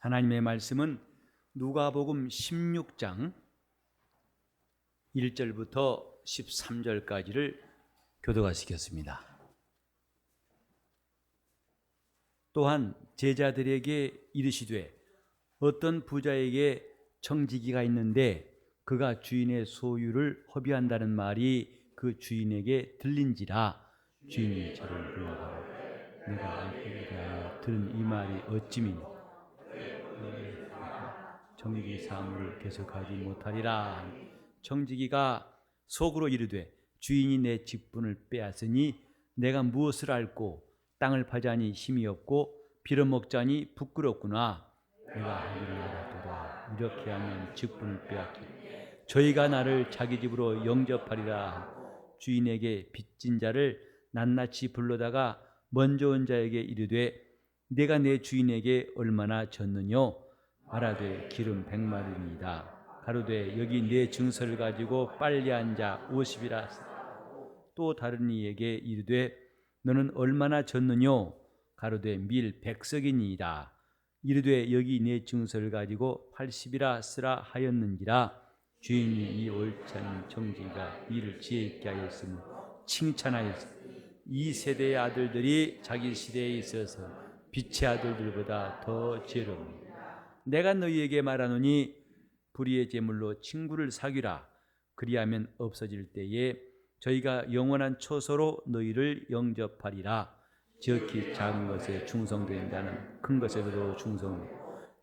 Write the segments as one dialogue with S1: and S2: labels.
S1: 하나님의 말씀은 누가복음 16장 1절부터 13절까지를 교도하시겠습니다. 또한 제자들에게 이르시되 어떤 부자에게 청지기가 있는데 그가 주인의 소유를 허비한다는 말이 그 주인에게 들린지라. 주인이 저를 불러가라. 내가 알기에 대하여 들은 이 말이 어찌미냐. 청지기 사무를 계속하지 못하리라. 청지기가 속으로 이르되 주인이 내 직분을 빼앗으니 내가 무엇을 앓고 땅을 파자니 힘이 없고 빌어먹자니 부끄럽구나. 내가 하기를 알아도다. 이렇게 하면 직분을 빼앗기 저희가 나를 자기 집으로 영접하리라. 주인에게 빚진 자를 낱낱이 불러다가 먼저 온 자에게 이르되 내가 내 주인에게 얼마나 졌느뇨. 말하되 기름 100마리니이다. 가로되 여기 내 증서를 가지고 빨리 앉아 50이라. 또 다른 이에게 이르되 너는 얼마나 졌느뇨. 가로되 밀 100석이니이다. 이르되 여기 내 증서를 가지고 80이라 쓰라 하였는지라. 주인이 이 옳지 않은 청지기가 이를 지혜 있게 하였으니 칭찬하였으니 이 세대의 아들들이 자기 시대에 있어서 빛의 아들들보다 더 지혜롭니다. 내가 너희에게 말하노니 불의의 제물로 친구를 사귀라. 그리하면 없어질 때에 저희가 영원한 처소로 너희를 영접하리라. 지극히 작은 것에 충성된 자는 큰 것에도 충성,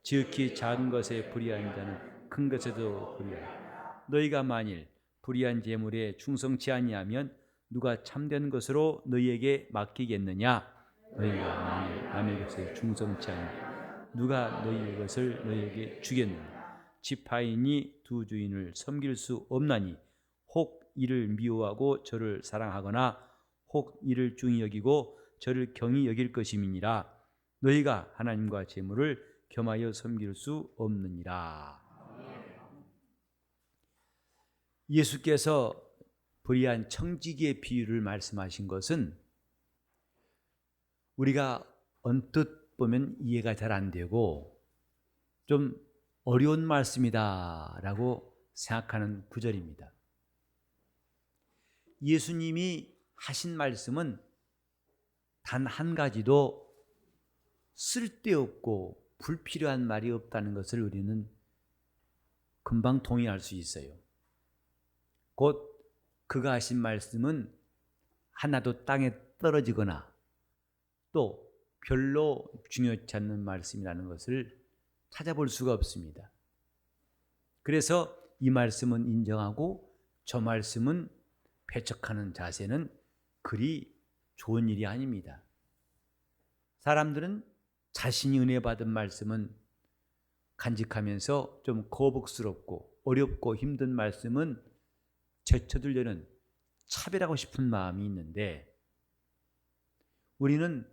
S1: 지극히 작은 것에 불의한 자는 큰 것에도 불의하라. 너희가 만일 불의한 제물에 충성치 아니하면 누가 참된 것으로 너희에게 맡기겠느냐. 너희가 만일 남의 것에 충성치 아니하면 누가 너희의 것을 너희에게 주겠느냐. 지파인이 두 주인을 섬길 수 없나니 혹 이를 미워하고 저를 사랑하거나 혹 이를 중히 여기고 저를 경히 여길 것임이니라. 너희가 하나님과 재물을 겸하여 섬길 수 없느니라. 예수께서 불의한 청지기의 비유를 말씀하신 것은 우리가 언뜻 보면 이해가 잘 안 되고 좀 어려운 말씀이다라고 생각하는 구절입니다. 예수님이 하신 말씀은 단 한 가지도 쓸데없고 불필요한 말이 없다는 것을 우리는 금방 동의할 수 있어요. 곧 그가 하신 말씀은 하나도 땅에 떨어지거나 또 별로 중요치 않는 말씀이라는 것을 찾아볼 수가 없습니다. 그래서 이 말씀은 인정하고 저 말씀은 배척하는 자세는 그리 좋은 일이 아닙니다. 사람들은 자신이 은혜 받은 말씀은 간직하면서 좀 거북스럽고 어렵고 힘든 말씀은 제쳐두려는 차별하고 싶은 마음이 있는데 우리는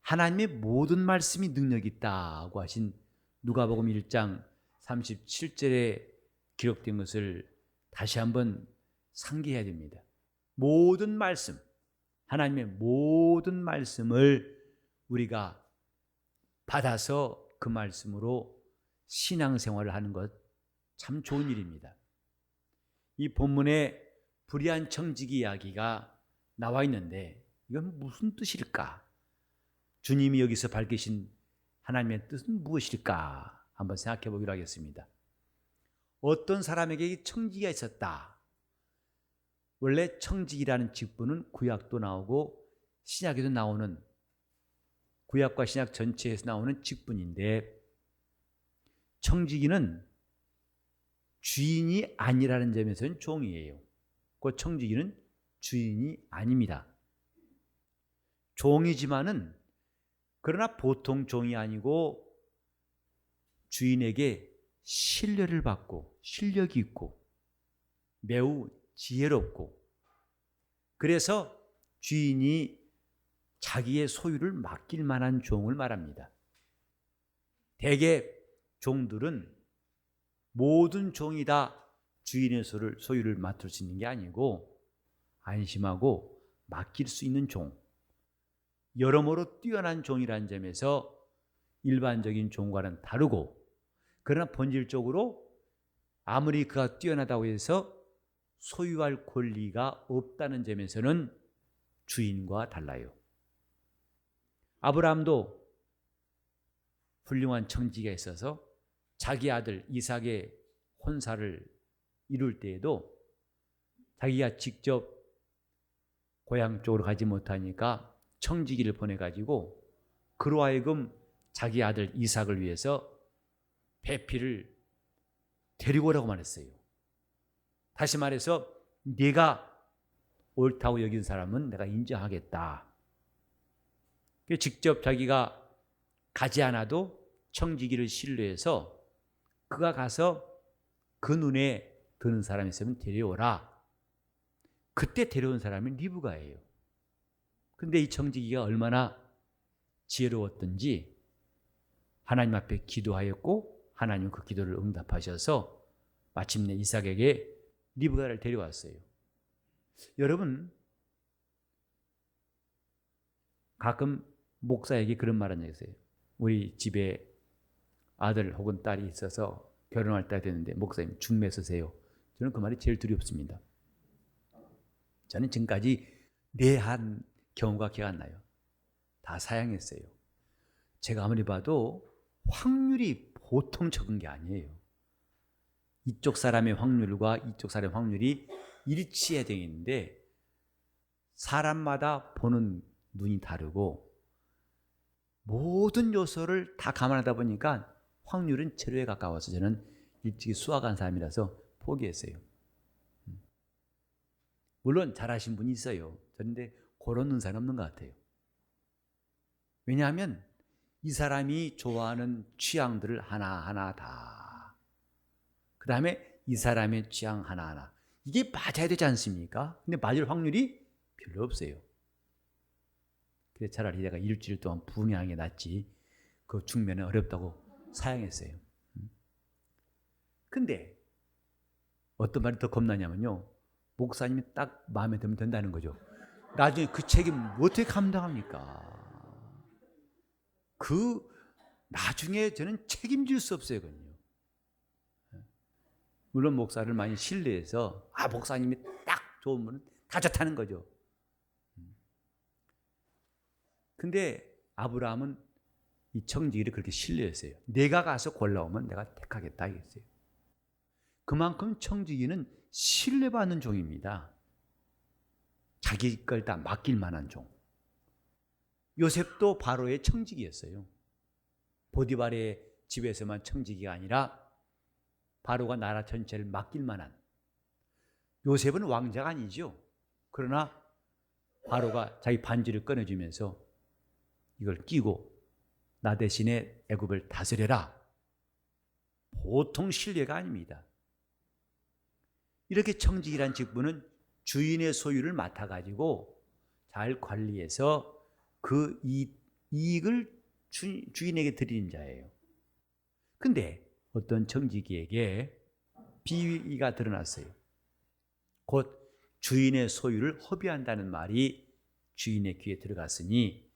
S1: 하나님의 모든 말씀이 능력이 있다고 하신 누가복음 1장 37절에 기록된 것을 다시 한번 상기해야 됩니다. 모든 말씀, 하나님의 모든 말씀을 우리가 받아서 그 말씀으로 신앙생활을 하는 것 참 좋은 일입니다. 이 본문에 불의한 청지기 이야기가 나와 있는데 이건 무슨 뜻일까? 주님이 여기서 밝히신 하나님의 뜻은 무엇일까? 한번 생각해 보기로 하겠습니다. 어떤 사람에게 청지기가 있었다. 원래 청지기라는 직분은 구약도 나오고 신약에도 나오는, 구약과 신약 전체에서 나오는 직분인데 청지기는 주인이 아니라는 점에서는 종이에요. 그 청지기는 주인이 아닙니다. 종이지만은 그러나 보통 종이 아니고 주인에게 신뢰를 받고 실력이 있고 매우 지혜롭고 그래서 주인이 자기의 소유를 맡길 만한 종을 말합니다. 대개 종들은 모든 종이 다 주인의 소유를 맡을 수 있는 게 아니고 안심하고 맡길 수 있는 종, 여러모로 뛰어난 종이라는 점에서 일반적인 종과는 다르고, 그러나 본질적으로 아무리 그가 뛰어나다고 해서 소유할 권리가 없다는 점에서는 주인과 달라요. 아브라함도 훌륭한 청지기가 있어서 자기 아들 이삭의 혼사를 이룰 때에도 자기가 직접 고향 쪽으로 가지 못하니까 청지기를 보내가지고 그로 하여금 자기 아들 이삭을 위해서 배필을 데리고 오라고 말했어요. 다시 말해서 네가 옳다고 여긴 사람은 내가 인정하겠다. 직접 자기가 가지 않아도 청지기를 신뢰해서 그가 가서 그 눈에 드는 사람이 있으면 데려오라. 그때 데려온 사람이 리브가예요. 근데 이 청지기가 얼마나 지혜로웠던지 하나님 앞에 기도하였고 하나님은 그 기도를 응답하셔서 마침내 이삭에게 리브가를 데려왔어요. 여러분, 가끔 목사에게 그런 말 한 적 있어요. 우리 집에 아들 혹은 딸이 있어서 결혼할 때가 됐는데 목사님 중매 서세요. 저는 그 말이 제일 두렵습니다. 저는 지금까지 한 경우가 기억 안 나요. 다 사양했어요. 제가 아무리 봐도 확률이 보통 적은 게 아니에요. 이쪽 사람의 확률과 이쪽 사람의 확률이 일치해야 되는데 사람마다 보는 눈이 다르고 모든 요소를 다 감안하다 보니까 확률은 제로에 가까워서 저는 일찍이 수학한 사람이라서 포기했어요. 물론 잘하신 분이 있어요. 그런데 그런 은사는 없는 것 같아요. 왜냐하면 이 사람이 좋아하는 취향들을 하나하나 다, 그 다음에 이 사람의 취향 하나하나, 이게 맞아야 되지 않습니까? 근데 맞을 확률이 별로 없어요. 그래서 차라리 내가 일주일 동안 부흥하는 게 낫지 그 중매는 어렵다고 사양했어요. 근데 어떤 말이 더 겁나냐면요, 목사님이 딱 마음에 들면 된다는 거죠. 나중에 그 책임 어떻게 감당합니까? 나중에 저는 책임질 수 없어요, 그건요. 물론 목사를 많이 신뢰해서 목사님이 딱 좋은 분은 다 좋다는 거죠. 근데 아브라함은 이 청지기를 그렇게 신뢰했어요. 내가 가서 골라오면 내가 택하겠다 이랬어요. 그만큼 청지기는 신뢰받는 종입니다. 자기 걸 다 맡길 만한 종. 요셉도 바로의 청지기였어요. 보디발의 집에서만 청지기가 아니라 바로가 나라 전체를 맡길 만한. 요셉은 왕자가 아니죠. 그러나 바로가 자기 반지를 꺼내주면서 이걸 끼고 나 대신에 애굽을 다스려라. 보통 신뢰가 아닙니다. 이렇게 청지기란 직분은 주인의 소유를 맡아가지고 잘 관리해서 그 이익을 주인에게 드리는 자예요. 근데 어떤 청지기에게 비위가 드러났어요. 곧 주인의 소유를 허비한다는 말이 주인의 귀에 들어갔으니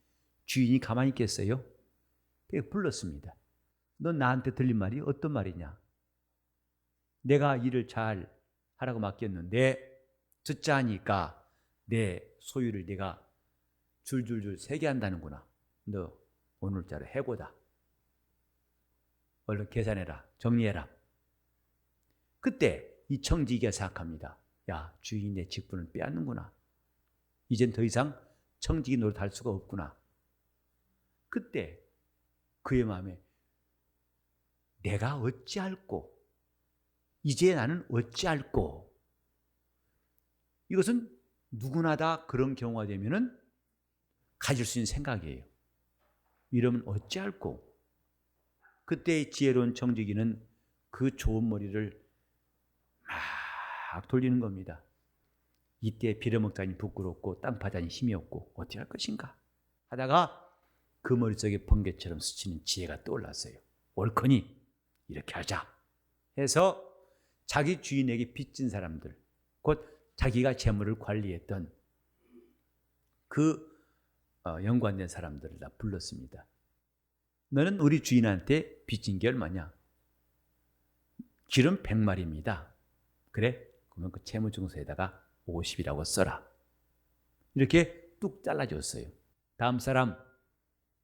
S1: 주인이 가만히 있겠어요? 불렀습니다. 넌 나한테 들린 말이 어떤 말이냐? 내가 일을 잘 하라고 맡겼는데 듣자 하니까 내 소유를 네가 줄줄줄 세게 한다는구나. 너 오늘자로 해고다. 얼른 계산해라. 정리해라. 그때 이 청지기가 생각합니다. 야, 주인이 내 직분을 빼앗는구나. 이젠 더 이상 청지기 노릇할 수가 없구나. 그때 그의 마음에 내가 어찌할꼬? 이제 나는 어찌할꼬? 이것은 누구나 다 그런 경우가 되면은 가질 수 있는 생각이에요. 이러면 어찌할꼬? 그때 지혜로운 청지기는 그 좋은 머리를 막 돌리는 겁니다. 이때 빌어먹자니 부끄럽고 땅파자니 힘이 없고 어찌 할 것인가 하다가 그 머릿속에 번개처럼 스치는 지혜가 떠올랐어요. 옳거니 이렇게 하자 해서 자기 주인에게 빚진 사람들, 곧 자기가 재물을 관리했던 그 연관된 사람들을 다 불렀습니다. 너는 우리 주인한테 빚진 게 얼마냐? 기름 100마리입니다. 그래? 그러면 그 채무증서에다가 50이라고 써라. 이렇게 뚝 잘라줬어요. 다음 사람,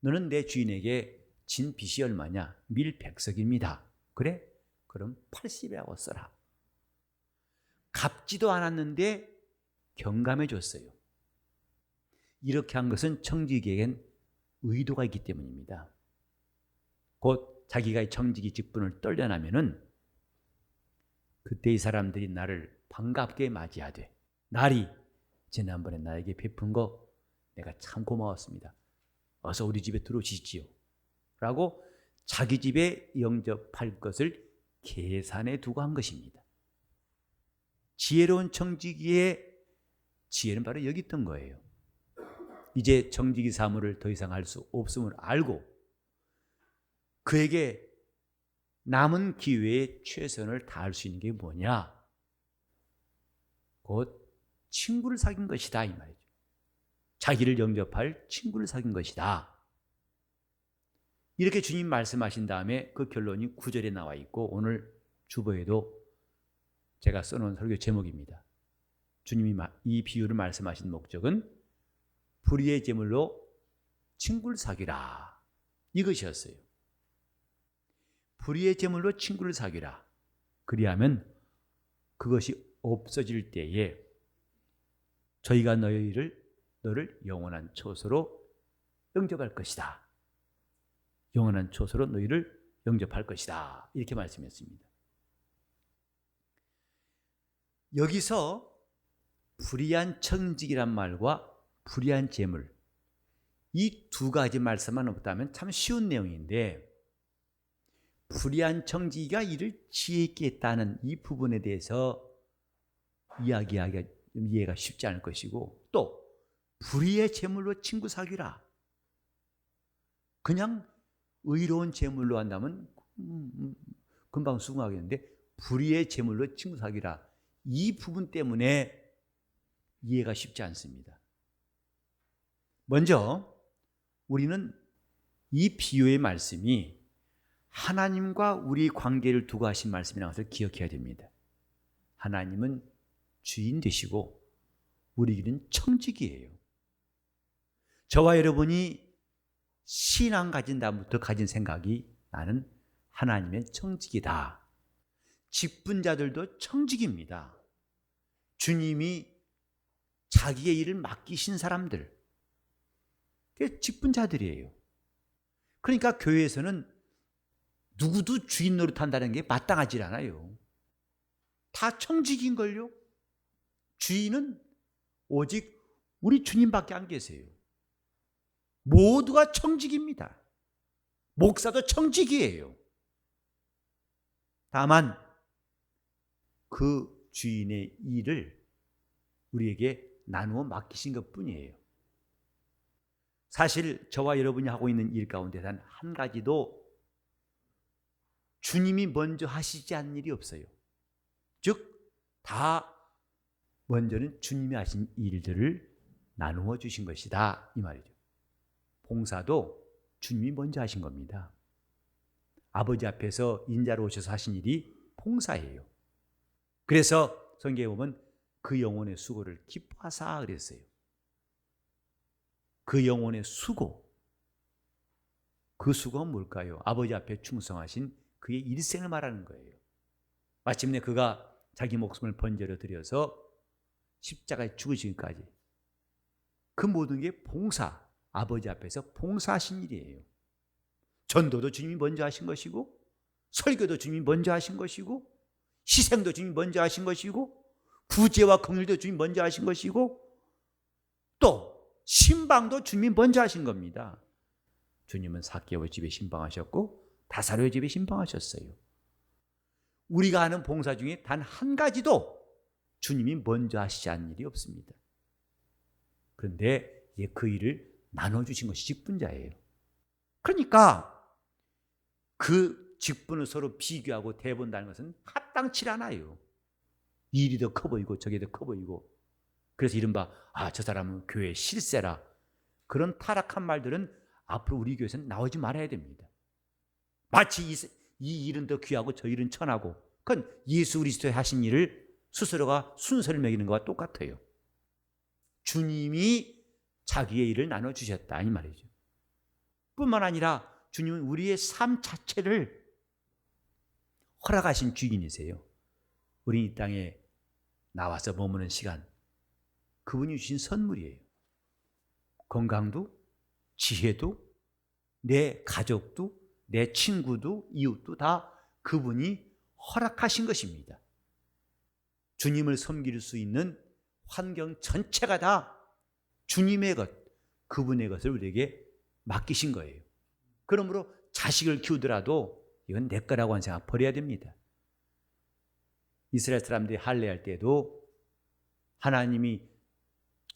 S1: 너는 내 주인에게 진 빚이 얼마냐? 밀 100석입니다. 그래? 그럼 80이라고 써라. 갚지도 않았는데 경감해 줬어요. 이렇게 한 것은 청지기에겐 의도가 있기 때문입니다. 곧 자기가 청지기 직분을 떨려나면은 그때 이 사람들이 나를 반갑게 맞이하되, 나리 지난번에 나에게 베푼 거 내가 참 고마웠습니다. 어서 우리 집에 들어오시지요. 라고 자기 집에 영접할 것을 계산해 두고 한 것입니다. 지혜로운 청지기의 지혜는 바로 여기 있던 거예요. 이제 청지기 사무를 더 이상 할 수 없음을 알고 그에게 남은 기회에 최선을 다할 수 있는 게 뭐냐? 곧 친구를 사귄 것이다 이 말이죠. 자기를 영접할 친구를 사귄 것이다. 이렇게 주님 말씀하신 다음에 그 결론이 9절에 나와 있고 오늘 주보에도 제가 써놓은 설교 제목입니다. 주님이 이 비유를 말씀하신 목적은 불의의 제물로 친구를 사귀라 이것이었어요. 불의의 제물로 친구를 사귀라. 그리하면 그것이 없어질 때에 저희가 너를 영원한 초소로 영접할 것이다. 영원한 초소로 너희를 영접할 것이다. 이렇게 말씀했습니다. 여기서 불의한 청직이란 말과 불의한 제물, 이 두 가지 말씀만 없다면 참 쉬운 내용인데 불의한 청지기가 이를 지혜 있게 했다는 이 부분에 대해서 이야기하기가 이해가 쉽지 않을 것이고, 또 불의의 제물로 친구 사귀라. 그냥 의로운 제물로 한다면 금방 수긍하겠는데 불의의 제물로 친구 사귀라. 이 부분 때문에 이해가 쉽지 않습니다. 먼저 우리는 이 비유의 말씀이 하나님과 우리 관계를 두고 하신 말씀이라는 것을 기억해야 됩니다. 하나님은 주인 되시고 우리는 청지기예요. 저와 여러분이 신앙 가진 다음부터 가진 생각이 나는 하나님의 청지기다. 직분자들도 청지기입니다. 주님이 자기의 일을 맡기신 사람들, 그게 직분자들이에요. 그러니까 교회에서는 누구도 주인 노릇한다는 게 마땅하지 않아요. 다 청지기인걸요. 주인은 오직 우리 주님밖에 안 계세요. 모두가 청지기입니다. 목사도 청지기예요. 다만 그 주인의 일을 우리에게 나누어 맡기신 것뿐이에요. 사실 저와 여러분이 하고 있는 일 가운데 단 한 가지도 주님이 먼저 하시지 않은 일이 없어요. 즉, 다 먼저는 주님이 하신 일들을 나누어 주신 것이다 이 말이죠. 봉사도 주님이 먼저 하신 겁니다. 아버지 앞에서 인자로 오셔서 하신 일이 봉사예요. 그래서 성경에 보면 그 영혼의 수고를 기뻐하사 그랬어요. 그 영혼의 수고, 그 수고가 뭘까요? 아버지 앞에 충성하신 그의 일생을 말하는 거예요. 마침내 그가 자기 목숨을 번제로 드려서 십자가에 죽으시기까지 그 모든 게 봉사, 아버지 앞에서 봉사하신 일이에요. 전도도 주님이 먼저 하신 것이고, 설교도 주님이 먼저 하신 것이고, 희생도 주님이 먼저 하신 것이고, 구제와 긍휼도 주님이 먼저 하신 것이고, 또 신방도 주님이 먼저 하신 겁니다. 주님은 삭개오 집에 신방하셨고 다사로의 집에 신방하셨어요. 우리가 하는 봉사 중에 단 한 가지도 주님이 먼저 하시지 않은 일이 없습니다. 그런데 그 일을 나눠주신 것이 직분자예요. 그러니까 그 직분을 서로 비교하고 대본다는 것은 합당치 않아요. 이 일이 더 커 보이고 저게 더 커 보이고, 그래서 이른바 저 사람은 교회 실세라, 그런 타락한 말들은 앞으로 우리 교회에서는 나오지 말아야 됩니다. 마치 이 일은 더 귀하고 저 일은 천하고, 그건 예수 그리스도의 하신 일을 스스로가 순서를 매기는 것과 똑같아요. 주님이 자기의 일을 나눠주셨다 이 말이죠. 뿐만 아니라 주님은 우리의 삶 자체를 허락하신 주인이세요. 우리 이 땅에 나와서 머무는 시간, 그분이 주신 선물이에요. 건강도, 지혜도, 내 가족도, 내 친구도, 이웃도 다 그분이 허락하신 것입니다. 주님을 섬길 수 있는 환경 전체가 다 주님의 것, 그분의 것을 우리에게 맡기신 거예요. 그러므로 자식을 키우더라도 이건 내 거라고 하는 생각 버려야 됩니다. 이스라엘 사람들이 할례할 때도 하나님이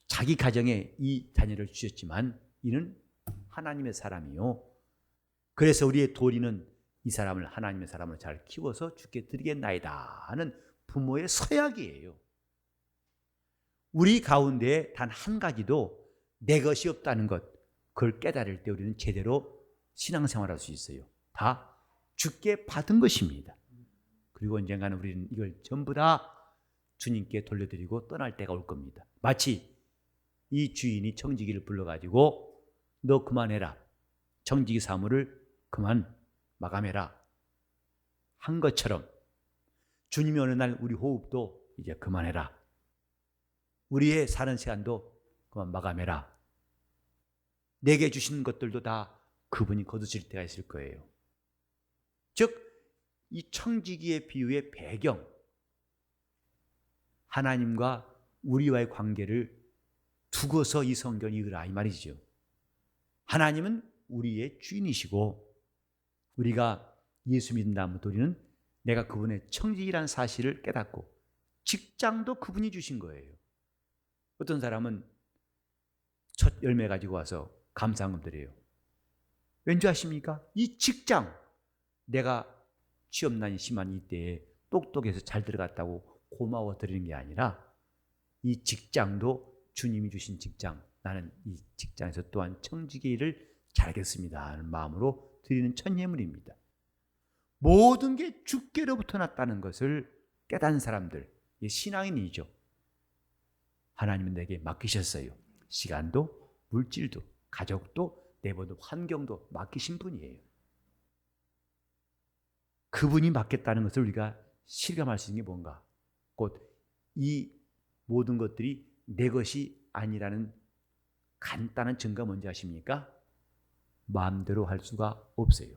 S1: 자기 가정에 이 자녀를 주셨지만 이는 하나님의 사람이요, 그래서 우리의 도리는 이 사람을 하나님의 사람으로 잘 키워서 주께 드리겠나이다 하는 부모의 서약이에요. 우리 가운데 단 한 가지도 내 것이 없다는 것, 그걸 깨달을 때 우리는 제대로 신앙생활할 수 있어요. 다 주께 받은 것입니다. 그리고 언젠가는 우리는 이걸 전부 다 주님께 돌려드리고 떠날 때가 올 겁니다. 마치 이 주인이 청지기를 불러가지고 너 그만해라, 청지기 사무를 그만 마감해라 한 것처럼 주님이 어느 날 우리 호흡도 이제 그만해라, 우리의 사는 시간도 그만 마감해라, 내게 주신 것들도 다 그분이 거두실 때가 있을 거예요. 즉 이 청지기의 비유의 배경, 하나님과 우리와의 관계를 두고서 이 성경을 읽으라 이 말이죠. 하나님은 우리의 주인이시고 우리가 예수 믿는 다음부터 우리는 내가 그분의 청지기라는 사실을 깨닫고 직장도 그분이 주신 거예요. 어떤 사람은 첫 열매 가지고 와서 감사한금 드려요. 왠지 아십니까? 이 직장, 내가 취업난이 심한 이때에 똑똑해서 잘 들어갔다고 고마워 드리는 게 아니라 이 직장도 주님이 주신 직장, 나는 이 직장에서 또한 청지기의 일을 잘하겠습니다 하는 마음으로 드리는 첫 예물입니다. 모든 게 주께로부터 났다는 것을 깨닫는 사람들, 이 신앙인이죠. 하나님은 내게 맡기셨어요. 시간도, 물질도, 가족도, 내 모든 환경도 맡기신 분이에요. 그분이 맡겼다는 것을 우리가 실감할 수 있는 게 뭔가? 곧 이 모든 것들이 내 것이 아니라는 간단한 증거가 뭔지 아십니까? 마음대로 할 수가 없어요.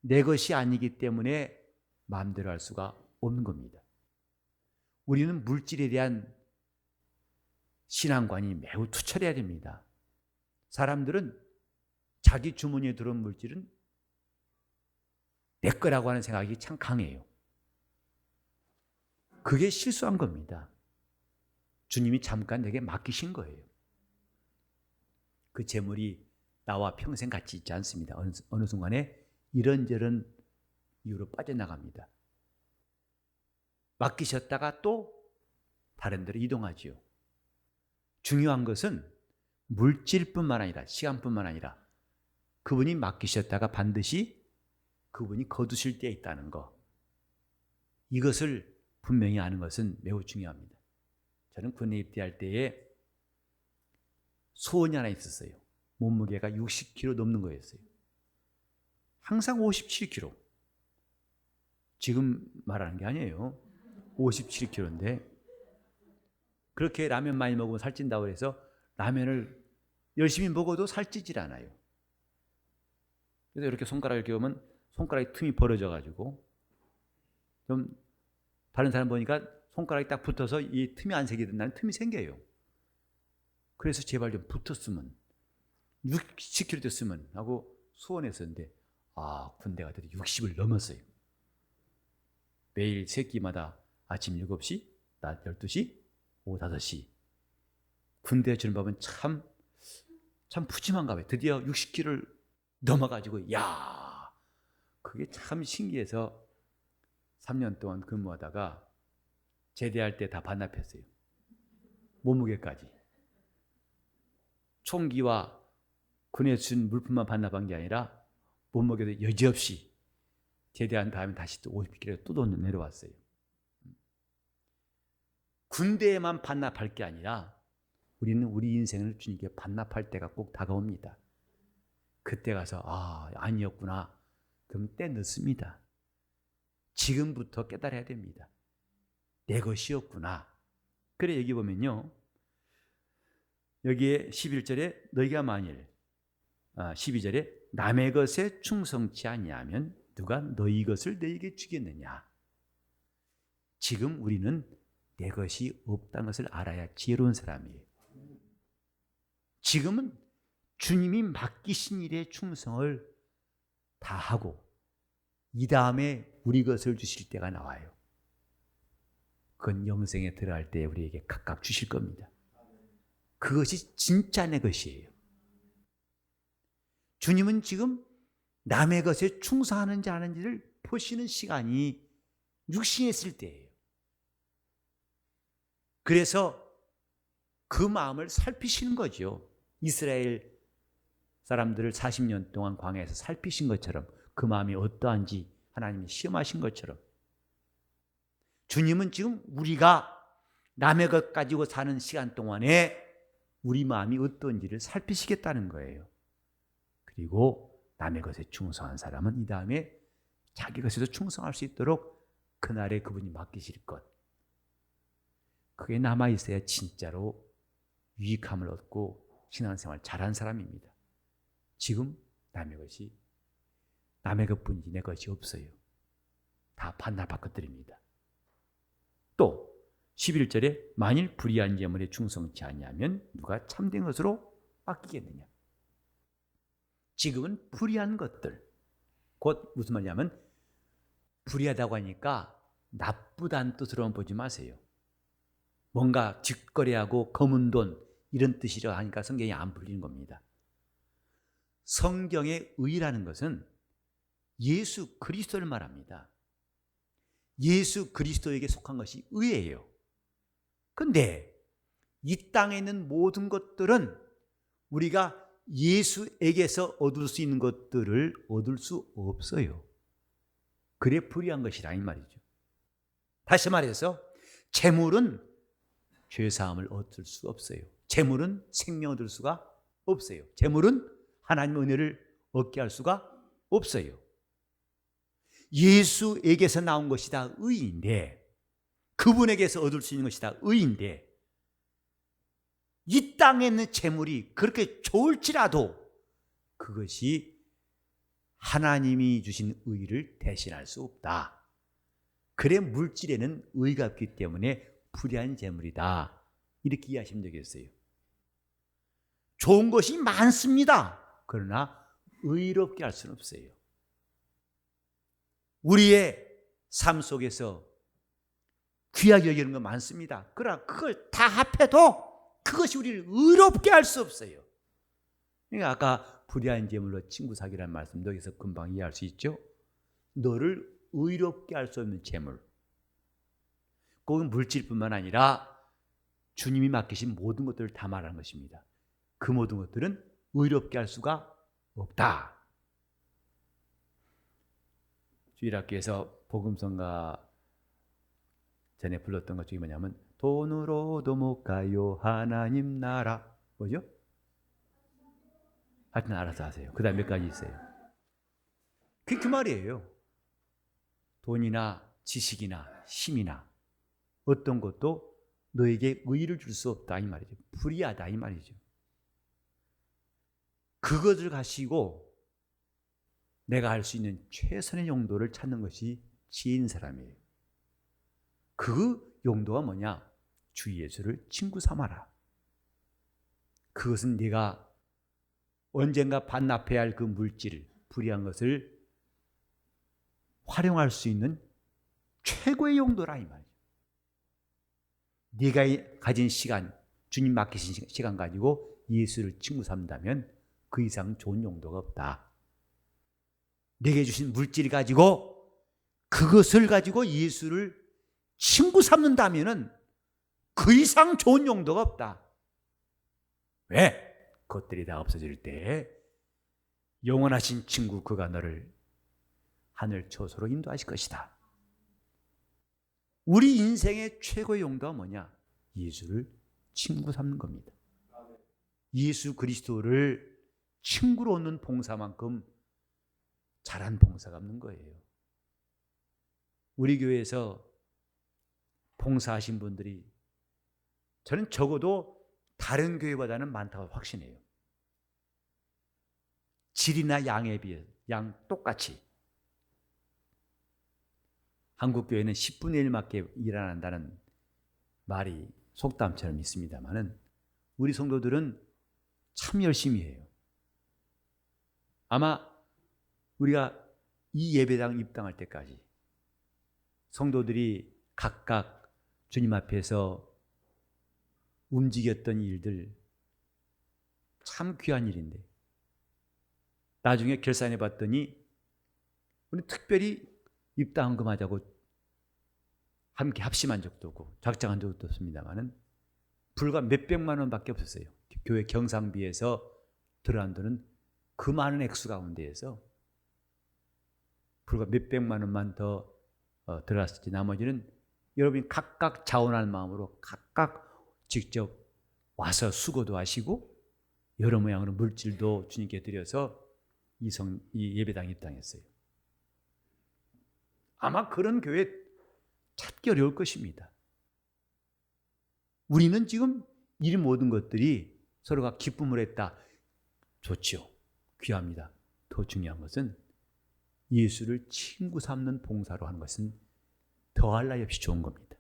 S1: 내 것이 아니기 때문에 마음대로 할 수가 없는 겁니다. 우리는 물질에 대한 신앙관이 매우 투철해야 됩니다. 사람들은 자기 주머니에 들어온 물질은 내 거라고 하는 생각이 참 강해요. 그게 실수한 겁니다. 주님이 잠깐 내게 맡기신 거예요. 그 재물이 나와 평생 같이 있지 않습니다. 어느 순간에 이런저런 이유로 빠져나갑니다. 맡기셨다가 또 다른 데로 이동하지요. 중요한 것은 물질뿐만 아니라 시간뿐만 아니라 그분이 맡기셨다가 반드시 그분이 거두실 때에 있다는 것, 이것을 분명히 아는 것은 매우 중요합니다. 저는 군에 입대할 때에 소원이 하나 있었어요. 몸무게가 60kg 넘는 거였어요. 항상 57kg. 지금 말하는 게 아니에요. 57kg인데 그렇게 라면 많이 먹으면 살찐다고 해서 라면을 열심히 먹어도 살찌질 않아요. 그래서 이렇게 손가락을 이렇게 보면 손가락이 틈이 벌어져가지고 좀 다른 사람 보니까 손가락이 딱 붙어서 이 틈이 안 새게 된다는 틈이 생겨요. 그래서 제발 좀 붙었으면 60kg 됐으면 하고 소원했었는데 군대 가더니 60을 넘었어요. 매일 세 끼마다 아침 7시, 낮 12시, 오후 5시. 군대에 주는 밥은 참 푸짐한가 봐요. 드디어 60kg를 넘어가지고 그게 참 신기해서 3년 동안 근무하다가 제대할 때 다 반납했어요. 몸무게까지. 총기와 군에 준 물품만 반납한 게 아니라 못 먹여도 여지없이 제대한 다음에 다시 또 50kg 또 내려왔어요. 군대에만 반납할 게 아니라 우리는 우리 인생을 주님께 반납할 때가 꼭 다가옵니다. 그때 가서 아니었구나. 그럼 떼넣습니다. 지금부터 깨달아야 됩니다. 내 것이었구나. 그래 여기 보면요. 여기에 11절에 너희가 만일 12절에 남의 것에 충성치 아니하면 누가 너희 것을 너희에게 주겠느냐. 지금 우리는 내 것이 없다는 것을 알아야 지혜로운 사람이에요. 지금은 주님이 맡기신 일에 충성을 다하고 이 다음에 우리 것을 주실 때가 나와요. 그건 영생에 들어갈 때 우리에게 각각 주실 겁니다. 그것이 진짜 내 것이에요. 주님은 지금 남의 것에 충성하는지 안 하는지를 보시는 시간이 육신에 있을 때예요. 그래서 그 마음을 살피시는 거죠. 이스라엘 사람들을 40년 동안 광야에서 살피신 것처럼 그 마음이 어떠한지 하나님이 시험하신 것처럼 주님은 지금 우리가 남의 것 가지고 사는 시간 동안에 우리 마음이 어떤지를 살피시겠다는 거예요. 그리고 남의 것에 충성한 사람은 이 다음에 자기 것에도 충성할 수 있도록 그날에 그분이 맡기실 것, 그게 남아있어야 진짜로 유익함을 얻고 신앙생활 잘한 사람입니다. 지금 남의 것뿐이지 내 것이 없어요. 다 반납할 것들입니다. 또 11절에 만일 불의한 재물에 충성치 아니하면 누가 참된 것으로 맡기겠느냐. 지금은 불의한 것들, 곧 무슨 말이냐면 불의하다고 하니까 나쁘다는 뜻으로만 보지 마세요. 뭔가 뒷거래하고 검은 돈 이런 뜻이라 하니까 성경이 안 풀리는 겁니다. 성경의 의라는 것은 예수 그리스도를 말합니다. 예수 그리스도에게 속한 것이 의예요. 그런데 이 땅에 있는 모든 것들은 우리가 예수에게서 얻을 수 있는 것들을 얻을 수 없어요. 그래 불의한 것이라 이 말이죠. 다시 말해서 재물은 죄사함을 얻을 수 없어요. 재물은 생명 얻을 수가 없어요. 재물은 하나님의 은혜를 얻게 할 수가 없어요. 예수에게서 나온 것이 다 의인데, 그분에게서 얻을 수 있는 것이 다 의인데, 이 땅에 있는 재물이 그렇게 좋을지라도 그것이 하나님이 주신 의를 대신할 수 없다. 그래 물질에는 의가 없기 때문에 불의한 재물이다. 이렇게 이해하시면 되겠어요. 좋은 것이 많습니다. 그러나 의롭게 할 수는 없어요. 우리의 삶 속에서 귀하게 여기는 거 많습니다. 그러나 그걸 다 합해도 그것이 우리를 의롭게 할 수 없어요. 그러니까 아까 불의한 재물로 친구 사귀라는 말씀도 여기서 금방 이해할 수 있죠. 너를 의롭게 할 수 없는 재물, 꼭 물질뿐만 아니라 주님이 맡기신 모든 것들을 다 말하는 것입니다. 그 모든 것들은 의롭게 할 수가 없다. 주일학교에서 복음성가 전에 불렀던 것 중에 뭐냐면 돈으로도 못 가요 하나님 나라. 뭐죠? 하여튼 알아서 하세요. 그 다음 몇 가지 있어요. 그게 그 말이에요. 돈이나 지식이나 힘이나 어떤 것도 너에게 의의를 줄 수 없다 이 말이죠. 불의하다 이 말이죠. 그것을 가지고 내가 할 수 있는 최선의 용도를 찾는 것이 지혜인 사람이에요. 그 용도가 뭐냐? 주 예수를 친구 삼아라. 그것은 네가 언젠가 반납해야 할 그 물질을, 불의한 것을 활용할 수 있는 최고의 용도라 이 말이죠. 네가 가진 시간, 주님 맡기신 시간 가지고 예수를 친구 삼다면 그 이상 좋은 용도가 없다. 내게 주신 물질 가지고 그것을 가지고 예수를 친구 삼는다면은 그 이상 좋은 용도가 없다. 왜? 그것들이 다 없어질 때 영원하신 친구 그가 너를 하늘 초소로 인도하실 것이다. 우리 인생의 최고의 용도가 뭐냐? 예수를 친구 삼는 겁니다. 예수 그리스도를 친구로 얻는 봉사만큼 잘한 봉사가 없는 거예요. 우리 교회에서 봉사하신 분들이 저는 적어도 다른 교회보다는 많다고 확신해요. 질이나 양에 비해 양 똑같이. 한국 교회는 10분의 1밖에 일 안 한다는 말이 속담처럼 있습니다만은 우리 성도들은 참 열심히 해요. 아마 우리가 이 예배당 입당할 때까지 성도들이 각각 주님 앞에서 움직였던 일들 참 귀한 일인데 나중에 결산해 봤더니 우리 특별히 입당금하자고 함께 합심한 적도 없고 작정한 적도 없습니다만은 불과 몇백만 원밖에 없었어요. 교회 경상비에서 들어간 돈은 그 많은 액수 가운데에서 불과 몇백만 원만 더 들어갔을지 나머지는 여러분이 각각 자원하는 마음으로 각각 직접 와서 수고도 하시고 여러 모양으로 물질도 주님께 드려서 이 예배당에 입당했어요. 아마 그런 교회 찾기 어려울 것입니다. 우리는 지금 이 모든 것들이 서로가 기쁨을 했다. 좋죠. 귀합니다. 더 중요한 것은 예수를 친구 삼는 봉사로 하는 것은 더할 나위 없이 좋은 겁니다.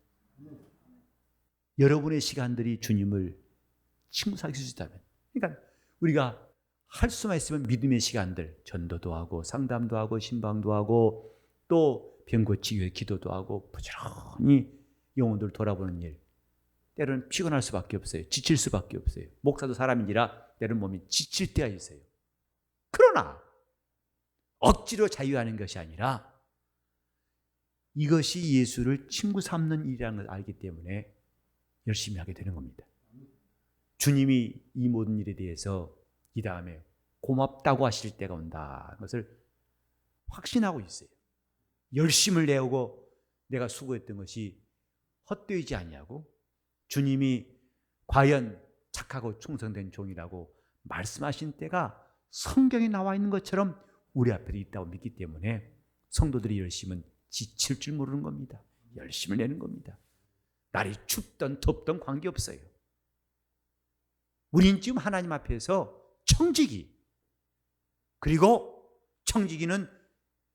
S1: 여러분의 시간들이 주님을 친구 사귈 수 있다면, 그러니까 우리가 할 수만 있으면 믿음의 시간들, 전도도 하고 상담도 하고 신방도 하고 또 병고치기 위해 기도도 하고 부지런히 영혼들 돌아보는 일, 때로는 피곤할 수밖에 없어요. 지칠 수밖에 없어요. 목사도 사람인지라 때로는 몸이 지칠 때가 있어요. 그러나 억지로 자유하는 것이 아니라 이것이 예수를 친구 삼는 일이라는 걸 알기 때문에 열심히 하게 되는 겁니다. 주님이 이 모든 일에 대해서 이 다음에 고맙다고 하실 때가 온다 것을 확신하고 있어요. 열심을 내오고 내가 수고했던 것이 헛되지 아니하고 주님이 과연 착하고 충성된 종이라고 말씀하신 때가 성경에 나와 있는 것처럼 우리 앞에 있다고 믿기 때문에 성도들이 열심은 지칠 줄 모르는 겁니다. 열심을 내는 겁니다. 날이 춥던 덥던 관계없어요. 우린 지금 하나님 앞에서 청지기, 그리고 청지기는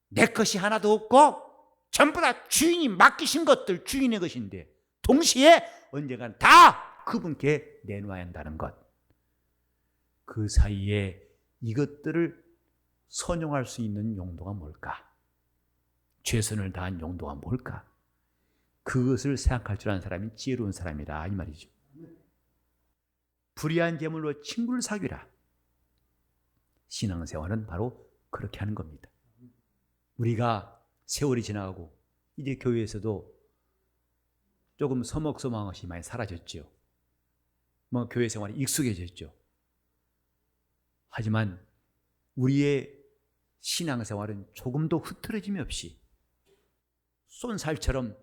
S1: 내 것이 하나도 없고 전부 다 주인이 맡기신 것들 주인의 것인데 동시에 언젠가는 다 그분께 내놓아야 한다는 것. 그 사이에 이것들을 선용할 수 있는 용도가 뭘까? 최선을 다한 용도가 뭘까? 그것을 생각할 줄 아는 사람이 지혜로운 사람이라 이 말이죠. 불의한 재물로 친구를 사귀라. 신앙생활은 바로 그렇게 하는 겁니다. 우리가 세월이 지나가고 이제 교회에서도 조금 서먹서먹한 것이 많이 사라졌죠. 교회 생활이 익숙해졌죠. 하지만 우리의 신앙생활은 조금도 흐트러짐이 없이 쏜살처럼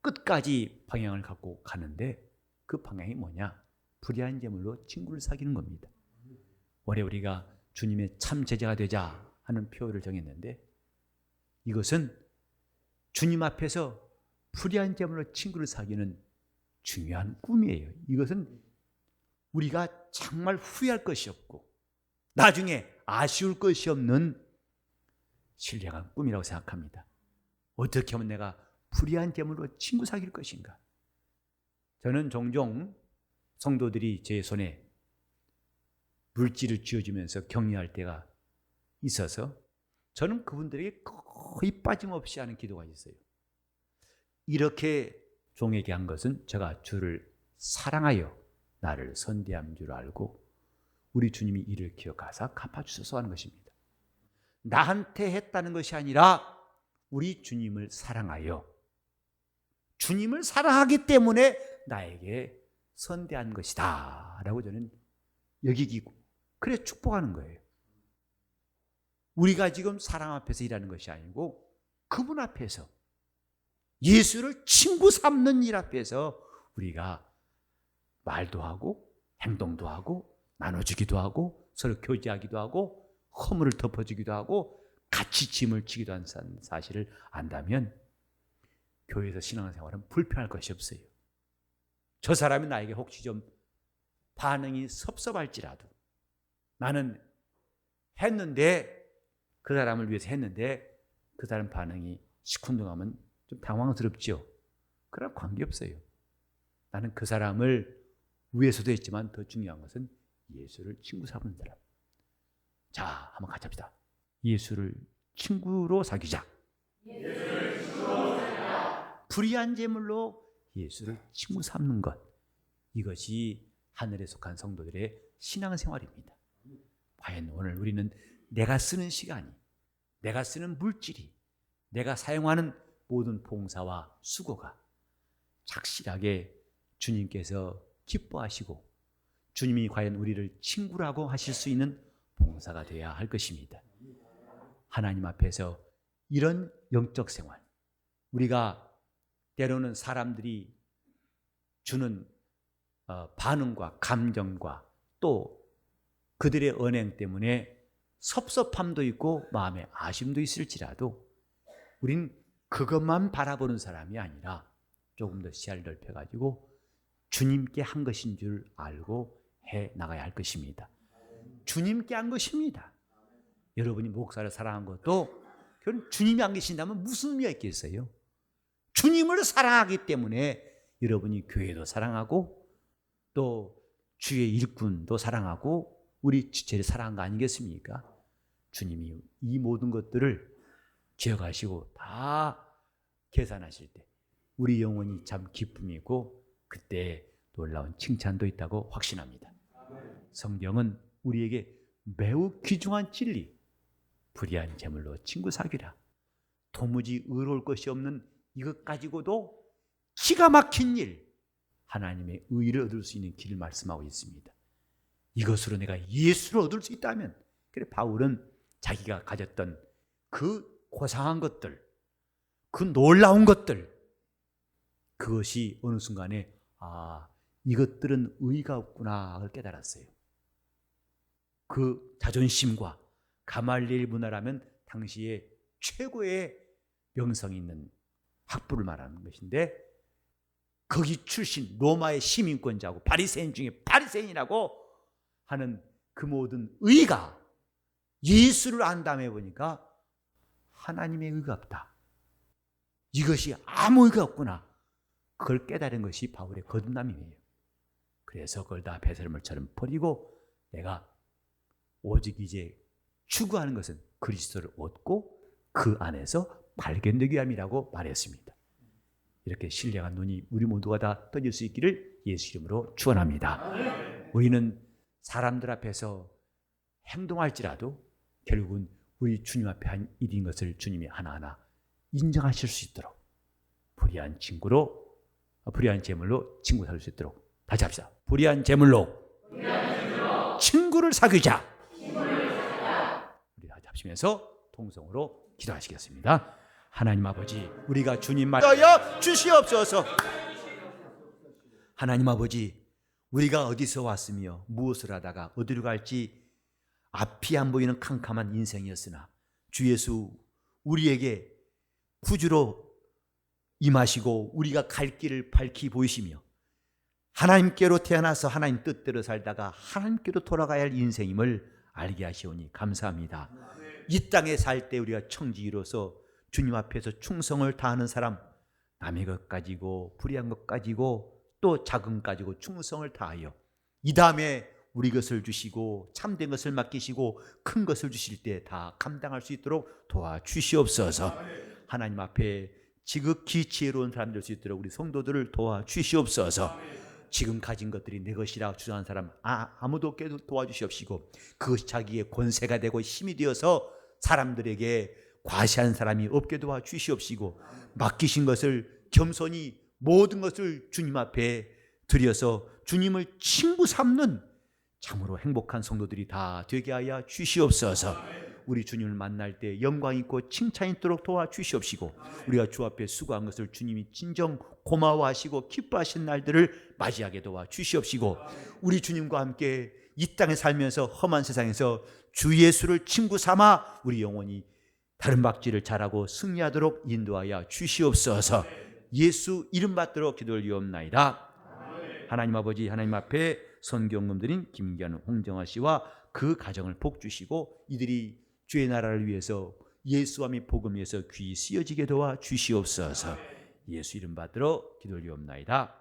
S1: 끝까지 방향을 갖고 가는데 그 방향이 뭐냐? 불의한 재물로 친구를 사귀는 겁니다. 올해 우리가 주님의 참 제자가 되자 하는 표를 정했는데 이것은 주님 앞에서 불의한 재물로 친구를 사귀는 중요한 꿈이에요. 이것은 우리가 정말 후회할 것이 없고 나중에 아쉬울 것이 없는 신령한 꿈이라고 생각합니다. 어떻게 하면 내가 불의한 재물로 친구 사귈 것인가? 저는 종종 성도들이 제 손에 물질을 쥐어주면서 격려할 때가 있어서 저는 그분들에게 거의 빠짐없이 하는 기도가 있어요. 이렇게 종에게 한 것은 제가 주를 사랑하여 나를 선대한 줄 알고 우리 주님이 이를 기억하사 갚아주소서 하는 것입니다. 나한테 했다는 것이 아니라 우리 주님을 사랑하여 주님을 사랑하기 때문에 나에게 선대한 것이다 라고 저는 여기고 그래 축복하는 거예요. 우리가 지금 사람 앞에서 일하는 것이 아니고 그분 앞에서 예수를 친구 삼는 일 앞에서 우리가 말도 하고 행동도 하고 나눠주기도 하고 서로 교제하기도 하고 허물을 덮어주기도 하고 같이 짐을 지기도 한 사실을 안다면 교회에서 신앙생활은 불편할 것이 없어요. 저 사람이 나에게 혹시 좀 반응이 섭섭할지라도 나는 했는데 그 사람을 위해서 했는데 그 사람 반응이 시큰둥하면 좀 당황스럽죠. 그럼 관계없어요. 나는 그 사람을 위해서도 했지만 더 중요한 것은 예수를 친구 삼는 사람. 자, 한번 같이 합시다. 예수를 친구로 사귀자. 불의한 제물로 예수를 친구 삼는 것, 이것이 하늘에 속한 성도들의 신앙생활입니다. 과연 오늘 우리는 내가 쓰는 시간이, 내가 쓰는 물질이, 내가 사용하는 모든 봉사와 수고가 착실하게 주님께서 기뻐하시고 주님이 과연 우리를 친구라고 하실 수 있는 봉사가 되어야 할 것입니다. 하나님 앞에서 이런 영적 생활, 우리가 때로는 사람들이 주는 반응과 감정과 또 그들의 언행 때문에 섭섭함도 있고 마음에 아쉬움도 있을지라도 우린 그것만 바라보는 사람이 아니라 조금 더 시야를 넓혀가지고 주님께 한 것인 줄 알고 해 나가야 할 것입니다. 주님께 한 것입니다. 여러분이 목사를 사랑한 것도 그건 주님이 안 계신다면 무슨 의미가 있겠어요? 주님을 사랑하기 때문에 여러분이 교회도 사랑하고 또 주의 일꾼도 사랑하고 우리 지체를 사랑한 거 아니겠습니까? 주님이 이 모든 것들을 기억하시고 다 계산하실 때 우리 영혼이 참 기쁨이고 그때 놀라운 칭찬도 있다고 확신합니다. 성경은 우리에게 매우 귀중한 진리, 불의한 제물로 친구 사귀라. 도무지 의로울 것이 없는 이것 가지고도 기가 막힌 일, 하나님의 의를 얻을 수 있는 길을 말씀하고 있습니다. 이것으로 내가 예수를 얻을 수 있다면, 그래 바울은 자기가 가졌던 그 고상한 것들, 그 놀라운 것들, 그것이 어느 순간에 이것들은 의의가 없구나를 깨달았어요. 그 자존심과 가말리엘 문화라면 당시에 최고의 명성 있는 학부를 말하는 것인데 거기 출신 로마의 시민권자고 바리새인 중에 바리새인이라고 하는 그 모든 의가 예수를 안 다음에 보니까 하나님의 의가 없다. 이것이 아무 의가 없구나. 그걸 깨달은 것이 바울의 거듭남이에요. 그래서 그걸 다 배설물처럼 버리고 내가 오직 이제 추구하는 것은 그리스도를 얻고 그 안에서 발견되게 함이라고 말했습니다. 이렇게 신령한 눈이 우리 모두가 다 떠질 수 있기를 예수 이름으로 축원합니다. 우리는 사람들 앞에서 행동할지라도 결국은 우리 주님 앞에 한 일인 것을 주님이 하나하나 인정하실 수 있도록 불의한 제물로 친구 사귈 수 있도록 다시 합시다. 불의한 제물로 친구를 사귀자. 우리 다시 합시면서 통성으로 기도하시겠습니다. 하나님 아버지, 우리가 주님 말하여 주시옵소서. 하나님 아버지, 우리가 어디서 왔으며 무엇을 하다가 어디로 갈지 앞이 안 보이는 캄캄한 인생이었으나 주 예수 우리에게 구주로 임하시고 우리가 갈 길을 밝히 보이시며 하나님께로 태어나서 하나님 뜻대로 살다가 하나님께로 돌아가야 할 인생임을 알게 하시오니 감사합니다. 이 땅에 살 때 우리가 청지기로서 주님 앞에서 충성을 다하는 사람, 남의 것 가지고 불의한 것 가지고 또 자금 가지고 충성을 다하여 이 다음에 우리 것을 주시고 참된 것을 맡기시고 큰 것을 주실 때 다 감당할 수 있도록 도와주시옵소서. 하나님 앞에 지극히 지혜로운 사람 될 수 있도록 우리 성도들을 도와주시옵소서. 지금 가진 것들이 내 것이라 주장하는 사람 아무도 없게 도와주시옵시고 그것이 자기의 권세가 되고 힘이 되어서 사람들에게 과시한 사람이 없게 도와주시옵시고 맡기신 것을 겸손히 모든 것을 주님 앞에 드려서 주님을 친구 삼는 참으로 행복한 성도들이 다 되게 하여 주시옵소서. 우리 주님을 만날 때 영광 있고 칭찬 있도록 도와주시옵시고 우리가 주 앞에 수고한 것을 주님이 진정 고마워하시고 기뻐하신 날들을 맞이하게 도와주시옵시고 우리 주님과 함께 이 땅에 살면서 험한 세상에서 주 예수를 친구 삼아 우리 영혼이 다른 박질을 잘하고 승리하도록 인도하여 주시옵소서. 예수 이름 받도록 기도를 드리옵나이다. 하나님 아버지, 하나님 앞에 선교헌금 드린 김기환 홍정아 씨와 그 가정을 복 주시고 이들이 주의 나라를 위해서 예수와 및 복음 위해서 귀 쓰여지게 도와 주시옵소서. 예수 이름 받들어 기도를 드리옵나이다.